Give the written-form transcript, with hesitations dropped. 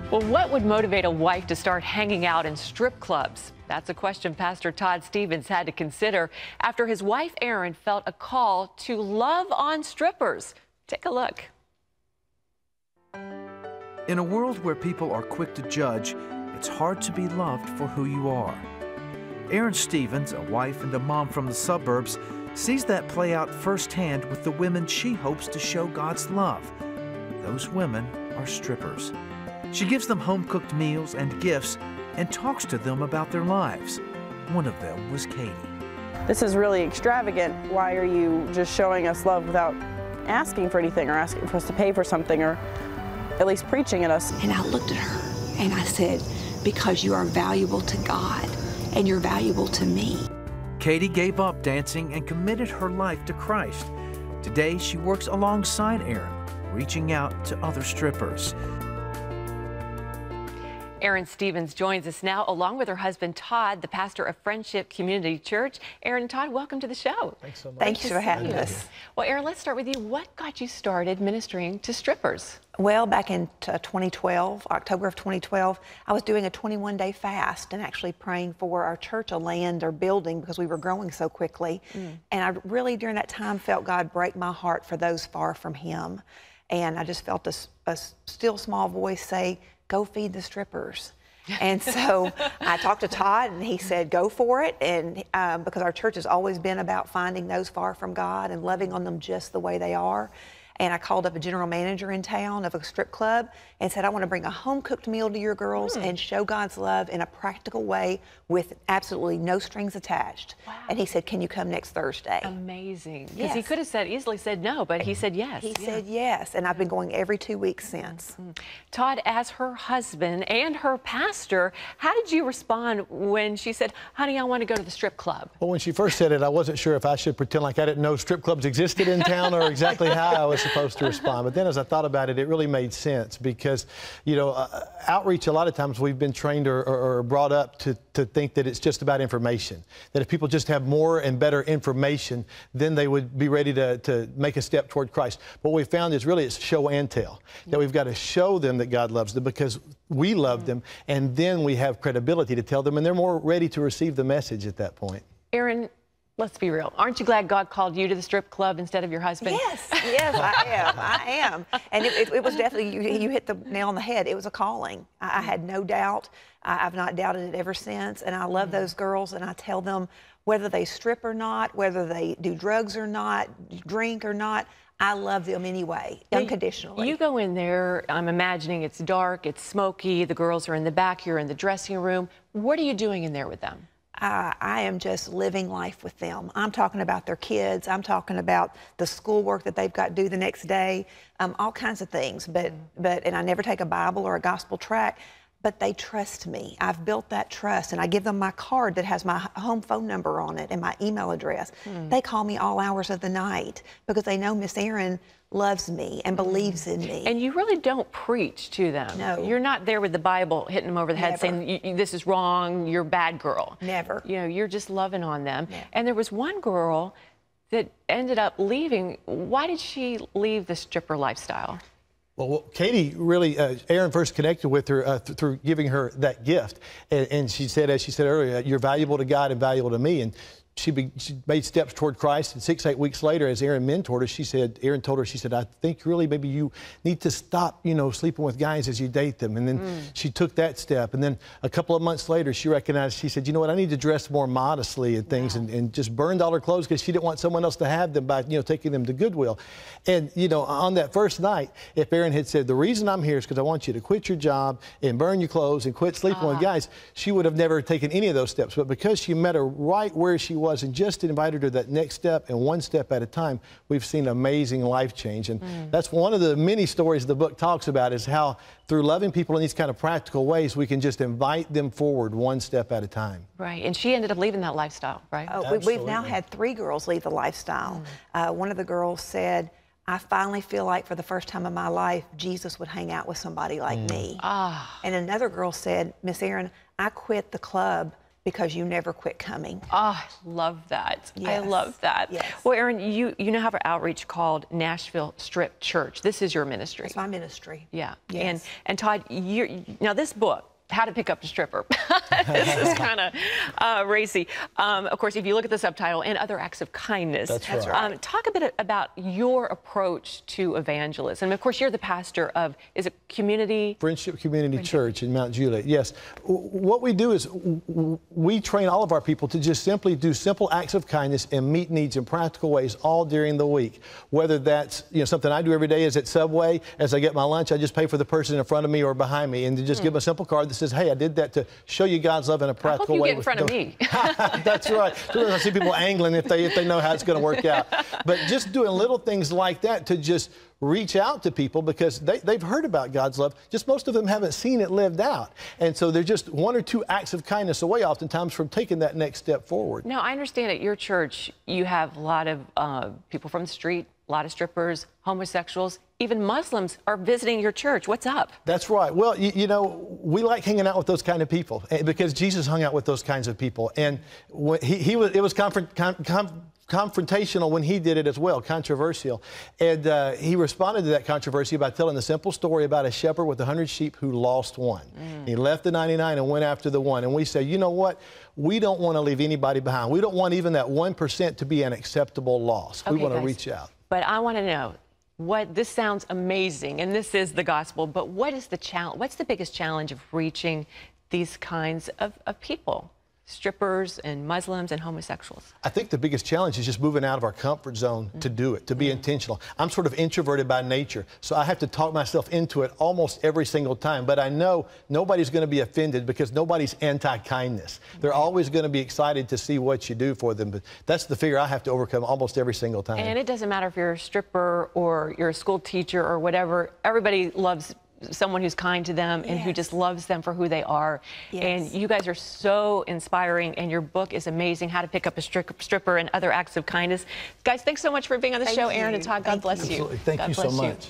Well, what would motivate a wife to start hanging out in strip clubs? That's a question Pastor Todd Stevens had to consider after his wife, Erin, felt a call to love on strippers. Take a look. In a world where people are quick to judge, it's hard to be loved for who you are. Erin Stevens, a wife and a mom from the suburbs, sees that play out firsthand with the women she hopes to show God's love. Those women are strippers. She gives them home-cooked meals and gifts and talks to them about their lives. One of them was Katie. This is really extravagant. Why are you just showing us love without asking for anything or asking for us to pay for something or at least preaching at us? And I looked at her and I said, because you are valuable to God and you're valuable to me. Katie gave up dancing and committed her life to Christ. Today, she works alongside Erin, reaching out to other strippers. Erin Stevens joins us now, along with her husband, Todd, the pastor of Friendship Community Church. Erin and Todd, welcome to the show. Thanks so much. Thank you for having us. Well, Erin, let's start with you. What got you started ministering to strippers? Well, back in 2012, October of 2012, I was doing a 21-day fast and actually praying for our church, a land or building, because we were growing so quickly. And I really, during that time, felt God break my heart for those far from Him. And I just felt a still small voice say, go feed the strippers. And so I talked to Todd and he said, go for it. And because our church has always been about finding those far from God and loving on them just the way they are. And I called up a general manager in town of a strip club and said, I want to bring a home-cooked meal to your girls and show God's love in a practical way with absolutely no strings attached. Wow. And he said, can you come next Thursday? Amazing. Because Yes. he could have easily said no, but he said yes. He said yes, and I've been going every 2 weeks since. Todd, as her husband and her pastor, how did you respond when she said, honey, I want to go to the strip club? Well, when she first said it, I wasn't sure if I should pretend like I didn't know strip clubs existed in town or exactly how I was supposed to respond. But then as I thought about it, it really made sense because, you know, outreach, a lot of times we've been trained or brought up to think that it's just about information, that if people just have more and better information, then they would be ready to make a step toward Christ. What we found is really it's show and tell, that we've got to show them that God loves them because we love them, and then we have credibility to tell them, and they're more ready to receive the message at that point. Erin, let's be real. Aren't you glad God called you to the strip club instead of your husband? Yes, yes, I am. And it was definitely, you hit the nail on the head. It was a calling. I had no doubt. I've not doubted it ever since. And I love those girls, and I tell them whether they strip or not, whether they do drugs or not, drink or not, I love them anyway, unconditionally. You go in there, I'm imagining it's dark, it's smoky, the girls are in the back, you're in the dressing room. What are you doing in there with them? I am just living life with them. I'm talking about their kids. I'm talking about the schoolwork that they've got to do the next day, all kinds of things. And I never take a Bible or a gospel tract, but they trust me. I've built that trust, and I give them my card that has my home phone number on it and my email address. They call me all hours of the night because they know Miss Erin loves me and believes in me. And you really don't preach to them. No. You're not there with the Bible hitting them over the head saying, this is wrong, you're a bad girl. Never. You know, you're just loving on them. Yeah. And there was one girl that ended up leaving. Why did she leave the stripper lifestyle? Well, Katie really, Erin first connected with her through giving her that gift. And she said, as she said earlier, you're valuable to God and valuable to me. And she made steps toward Christ, and 6 to 8 weeks later, as Erin mentored her, Erin told her, she said, I think really maybe you need to stop, you know, sleeping with guys as you date them. And then she took that step. And then a couple of months later, she recognized, she said, you know what, I need to dress more modestly and things, and just burned all her clothes because she didn't want someone else to have them by, you know, taking them to Goodwill. And, you know, on that first night, if Erin had said, the reason I'm here is because I want you to quit your job and burn your clothes and quit sleeping with guys, she would have never taken any of those steps. But because she met her right where she was and just invited her that next step and one step at a time, we've seen amazing life change. And that's one of the many stories the book talks about, is how through loving people in these kind of practical ways, we can just invite them forward one step at a time. Right, and she ended up leaving that lifestyle, right? Oh, we've now had 3 girls leave the lifestyle. One of the girls said, I finally feel like for the first time in my life, Jesus would hang out with somebody like me. And another girl said, Miss Erin, I quit the club because you never quit coming. Oh, I love that. I Yes. love that. Yes. Well, Erin, you now have an outreach called Nashville Strip Church. This is your ministry. It's my ministry. Yeah. Yes. And Todd, now this book, How to Pick Up a Stripper. This is kind of racy. Of course, if you look at the subtitle, and other acts of kindness. That's right. Talk a bit about your approach to evangelism. Of course, you're the pastor of, is it Community? Friendship Community Church in Mount Juliet, yes. What we do is we train all of our people to just simply do simple acts of kindness and meet needs in practical ways all during the week. Whether that's something I do every day is at Subway, as I get my lunch, I just pay for the person in front of me or behind me and to just give them a simple card that says, hey, I did that to show you God's love in a practical way. I hope you get in front of me. That's right. Sometimes I see people angling if they know how it's going to work out. But just doing little things like that to just reach out to people because they've heard about God's love. Just most of them haven't seen it lived out. And so they're just one or two acts of kindness away oftentimes from taking that next step forward. Now, I understand at your church, you have a lot of people from the street, a lot of strippers, homosexuals, even Muslims are visiting your church. What's up? That's right. Well, we like hanging out with those kind of people because Jesus hung out with those kinds of people. And when it was confrontational when he did it as well, controversial. And he responded to that controversy by telling the simple story about a shepherd with 100 sheep who lost one. He left the 99 and went after the one. And we say, you know what? We don't want to leave anybody behind. We don't want even that 1% to be an acceptable loss. We want to reach out. But I want to know, this sounds amazing, and this is the gospel, but what is the challenge? What's the biggest challenge of reaching these kinds of people? Strippers and Muslims and homosexuals? I think the biggest challenge is just moving out of our comfort zone to do it, to be intentional. I'm sort of introverted by nature, so I have to talk myself into it almost every single time. But I know nobody's going to be offended because nobody's anti-kindness. They're always going to be excited to see what you do for them. But that's the fear I have to overcome almost every single time. And it doesn't matter if you're a stripper or you're a school teacher or whatever. Everybody loves someone who's kind to them and who just loves them for who they are. And you guys are so inspiring, and your book is amazing, How to Pick Up a Stripper and Other Acts of Kindness. Guys, thanks so much for being on the show, Erin and Todd. God bless you. Absolutely. Thank you so much.